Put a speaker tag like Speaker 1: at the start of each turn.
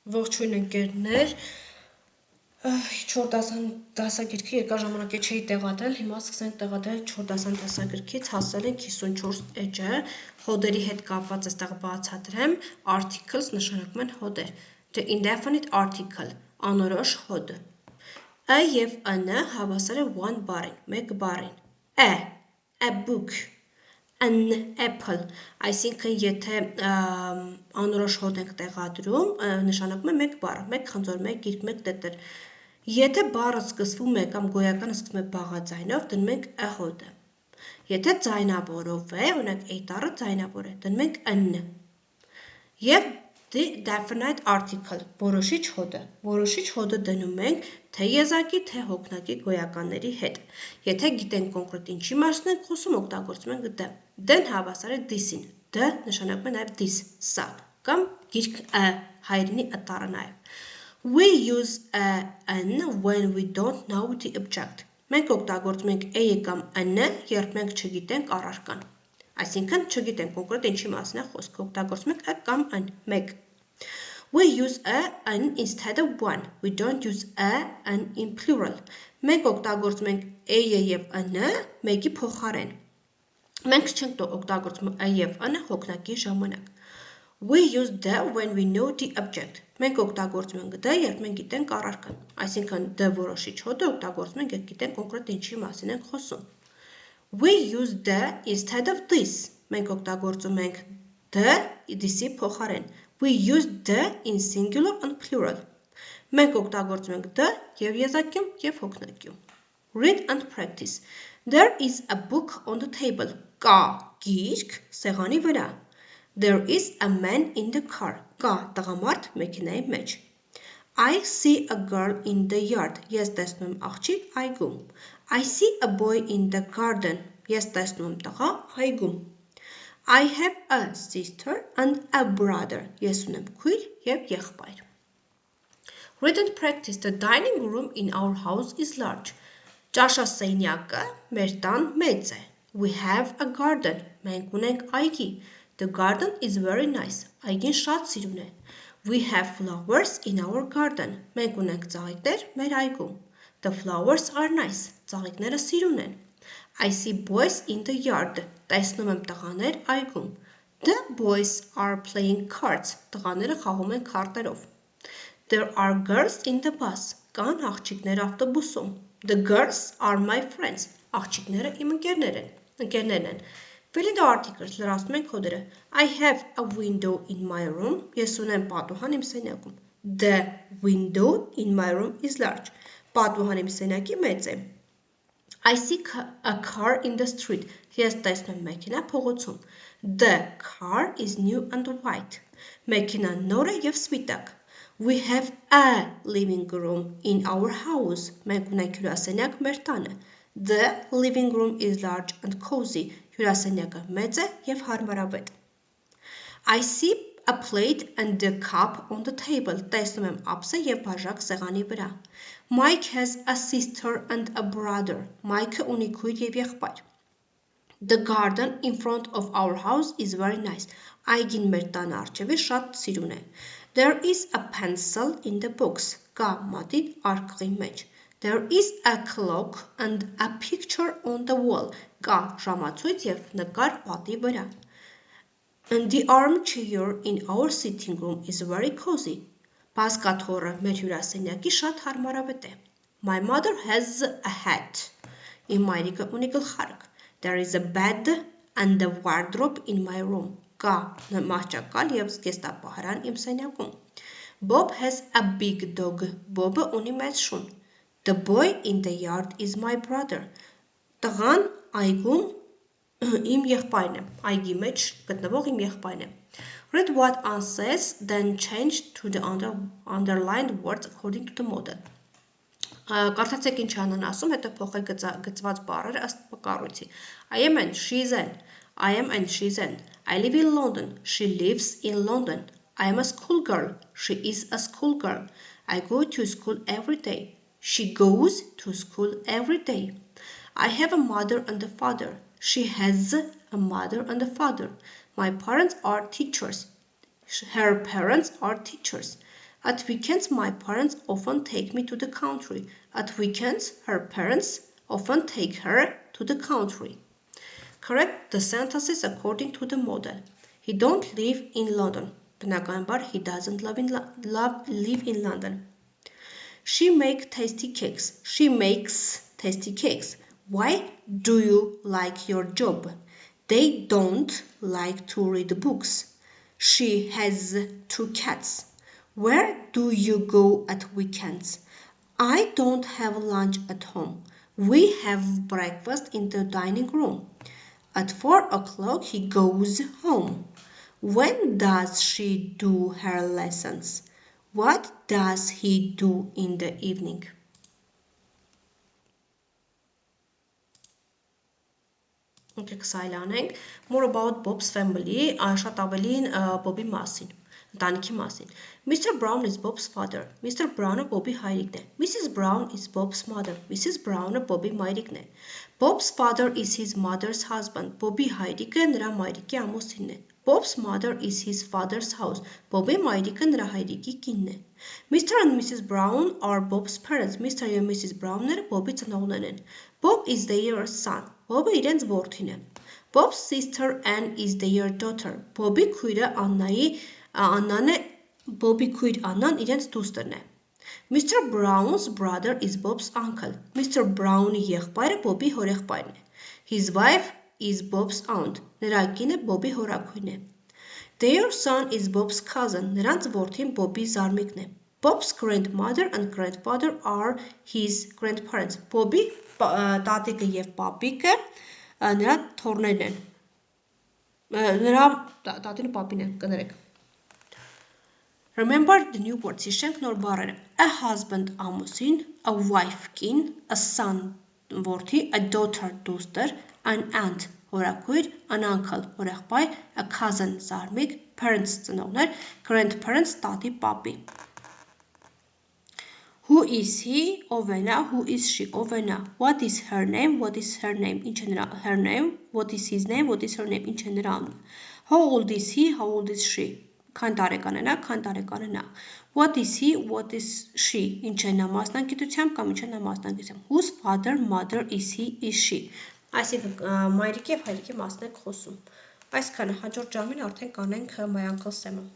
Speaker 1: Ողջույն ընկերներ, 4 դասագրքի երկար ժամանակ չէի տեղադրել, հիմա սկսենք տեղադրել 4 դասագրքից հասել ենք 54 էջը, հոդերի հետ կապված այստեղ բացատրեմ, articles նշանակում են հոդեր, the indefinite article, անորոշ հոդ, ը և ը-ը հավասար է one բառին, մեկ բառին, a book, an apple, այսինքն եթե անորոշ հոդ ենք տեղադրում, նշանակում է մեկ բառ, մեկ խնձոր, մեկ գիրք, մեկ տետր։ Եթե բառը սկսվում է կամ գոյականը սկսվում է բաղաձայնով, դնում ենք ը հոդը։ Եթե ձայնավորով է, օրինակ a տառը ձայնավոր է, դնում ենք n։ Եվ the definite article, որոշիչ հոդը դնում ենք թե եզակի, թե հոգնակի գոյականների հետ։ Եթե գիտենք կոնկրետ ինչի մասին ենք խոսում, օգտագործում ենք d։ D-ն հավասար է this-ին, d նշանակում է նաև this, սա, կամ գիրք հայրենի ը տառը նաև։ We use n when we don't know the object։ Մենք օգտագործում ենք a-ը կամ n-ը, երբ մենք չգիտենք առարկան։ Այսինքն չգիտենք կոնկրետ ինչի մասին է խոսքը, օգտագործում ենք ը կամ n, մեկ։ We use n instead of one. We don't use n in plural։ Մենք օգտագործում ենք a-ը և n-ը մեկի փոխարեն։ Մենք չենք օգտագործում ը և n-ը հոգնակի ժամանակ։ We use d when we know the object։ Մենք օգտագործում ենք d, երբ մենք գիտենք առարկան։ Այսինքն d որոշիչ հոդը օգտագործում ենք, երբ գիտենք կոնկրետ ինչի մասին ենք խոսում։ We use d instead of this։ Մենք օգտագործում ենք d this-ի փոխարեն։ We use d in singular and plural։ Մենք օգտագործում ենք d և եզակիում և հոգնակիում։ Read and practice։ There is a book on the table։ Կա գիրք սեղանի վրա։ There is a man in the car։ Կա տղամարդ մեքենայի մեջ։ I see a girl in the yard։ Ես տեսնում եմ աղջիկ այգում։ I see a boy in the garden։ Ես տեսնում եմ տղա այգում։ I have a sister and a brother։ Ես ունեմ քույր և եղբայր։ Read and practice. The dining room in our house is large։ Ճաշասենյակը մեր տան մեծ է։ We have a garden։ Մենք ունենք այգի։ The garden is very nice։ Այգին շատ սիրուն է։ We have flowers in our garden։ Մենք ունենք ծաղիկներ մեր այգում։ The flowers are nice։ Ծաղիկները սիրուն են։ I see boys in the yard։ Տեսնում եմ տղաներ այգում։ The boys are playing cards։ Տղաները խաղում են քարտերով։ There are girls in the bus։ Կան աղջիկներ ավտոբուսում։ The girls are my friends։ Աղջիկները իմ ընկերներն են։ Fill in the articles, լրացնում ենք հոդերը։ I have a window in my room։ Ես ունեմ պատուհան իմ սենյակում։ The window in my room is large։ Պատուհան իմ սենյակի մեծ է։ I see a car in the street։ Ես տեսնում եմ մեքենա փողոցում։ The car is new and white։ Մեքենան նոր է և սպիտակ։ We have a living room in our house։ Մենք ունենք հյուրասենյակ մեր տանը։ The living room is large and cozy։ Հյուրասենյակը մեծ է և հարմարավետ։ I see a plate and a cup on the table։ Տեսնում եմ ափսե և բաժակ սեղանի վրա։ Mike has a sister and a brother։ Mike-ը ունի քույր և եղբայր։ The garden in front of our house is very nice։ Այգին մեր տան առջևի շատ սիրուն է։ There is a pencil in the box։ Կա մատիտ արկղի մեջ։ There is a clock and a picture on the wall։ Կա ժամացույց և նկար պատի վրա։ And the armchair in our sitting room is very cozy։ Բազկաթոռը մեր հյուրասենյակի շատ հարմարավետ է։ My mother has a hat։ Իմ մայրիկը ունի գլխարկ։ There is a bed and a wardrobe in my room։ Կա մահճակալ և զգեստապահարան իմ սենյակում։ Bob has a big dog։ Բոբը ունի մեծ շուն։ The boy in the yard is my brother։ Տղան այգում իմ եղբայրն է։ Այգի մեջ գտնվող իմ եղբայրն է։ Read what answers, then change to the underlined words according to the model։ Կարդացեք ինչ անն ասում, հետո փոխեք գծված բառերը ըստ կառույցի։ I am and she is an։ I am and she is an։ I live in London։ She lives in London։ I am a schoolgirl։ She is a schoolgirl։ I go to school every day։ She goes to school every day։ I have a mother and a father։ She has a mother and a father։ My parents are teachers։ Her parents are teachers։ At weekends, my parents often take me to the country. At weekends, her parents often take her to the country. Correct the sentences according to the model. He don't live in London. Բնականաբար, he doesn't live in London. She makes tasty cakes. She makes tasty cakes. Why do you like your job? They don't like to read books. She has 2 cats. Where do you go at weekends? I don't have lunch at home. We have breakfast in the dining room. At 4 o'clock he goes home. When does she do her lessons? What does he do in the evening? More about Bob's family, շատ ավելին Bobby մասին, ընտանիքի մասին. Mr. Brown is Bob's father. Mr. Brown-ը Bobby հայրիկն է. Mrs. Brown is Bob's mother. Mrs. Brown-ը Bobby մայրիկն է. Bob's father is his mother's husband. Bobby հայրիկը նրա մայրիկի ամուսինն է. Bob's mother is his father's house. Bobby մայրիկը նրա հայրիկի կինն է. Mr. and Mrs. Brown are Bob's parents. Mr. and Mrs. Brown-ները Bobby ծնողներն են. Bob is their son. Bobը իրենց որդին է. Bob's sister Anne is their daughter. Bobby քույրը Աննան է. Bobby քույր Աննան իրենց դուստրն է. Mr. Brown's brother is Bob's uncle. Mr. Brown-ի եղբայրը Bobby հորեղբայրն է. His wife is Bob's aunt. Նրա կինը Bobby հորաքույն է. Their son is Bob's cousin. Նրանց որդին Bobby զարմիկն է. Bob's grandmother and grandfather are his grandparents. Bobby տատիկը եւ պապիկը նրա թոռներն են. Նրա տատին ու պապին են, կներեք. Remember the new words. Հիշենք նոր բառերը. A husband ամուսին, a wife կին, a son որդի, a daughter դուստր, an aunt հորաքույր, an uncle հորեղբայր, a cousin զարմիկ, parents ծնողներ, grandparents տատի պապի. Who is he? Ով է նա? Who is she? Ով է նա? What is her name? What is her name? Ինչ է նրա her name? What is his name? What is her name? Ինչ է նրա անունը? How old is he? How old is she? Քան տարեկան է նա? Քան տարեկան է նա? What is he? What is she? Ինչ է նա մասնագիտությամբ կամ ինչ է նա մասնագիտությամբ? Whose father, mother is he? Is she? Այսինքն մայրիկի եւ հայրիկի մասն եք խոսում. Այսքանը հաջորդ ժամին արդեն կանենք my uncle Sam-ը